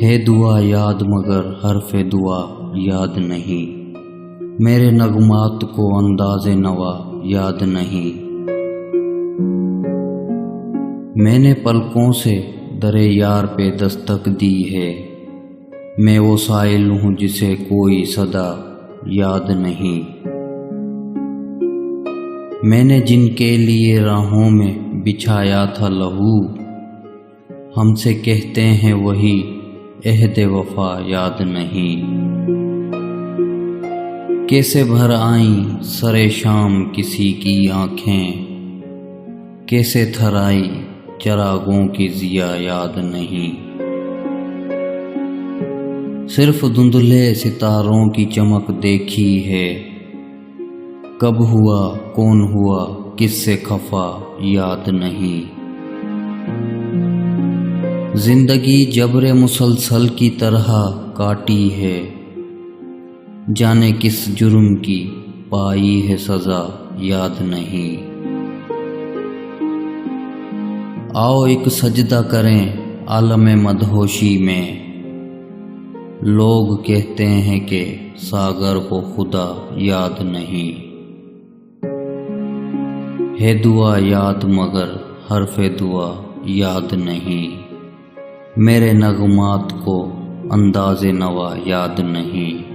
ہے دعا یاد مگر حرف دعا یاد نہیں، میرے نغمات کو انداز نوا یاد نہیں۔ میں نے پلکوں سے در یار پہ دستک دی ہے، میں وہ سائل ہوں جسے کوئی صدا یاد نہیں۔ میں نے جن کے لیے راہوں میں بچھایا تھا لہو، ہم سے کہتے ہیں وہی عہد وفا یاد نہیں۔ کیسے بھر آئیں سر شام کسی کی آنکھیں، کیسے تھرائی چراغوں کی ضیا یاد نہیں۔ صرف دھندلے ستاروں کی چمک دیکھی ہے، کب ہوا کون ہوا کس سے خفا یاد نہیں۔ زندگی جبر مسلسل کی طرح کاٹی ہے، جانے کس جرم کی پائی ہے سزا یاد نہیں۔ آؤ ایک سجدہ کریں عالم مدہوشی میں، لوگ کہتے ہیں کہ ساگر کو خدا یاد نہیں۔ ہے دعا یاد مگر حرف دعا یاد نہیں، میرے نغمات کو انداز نوا یاد نہیں۔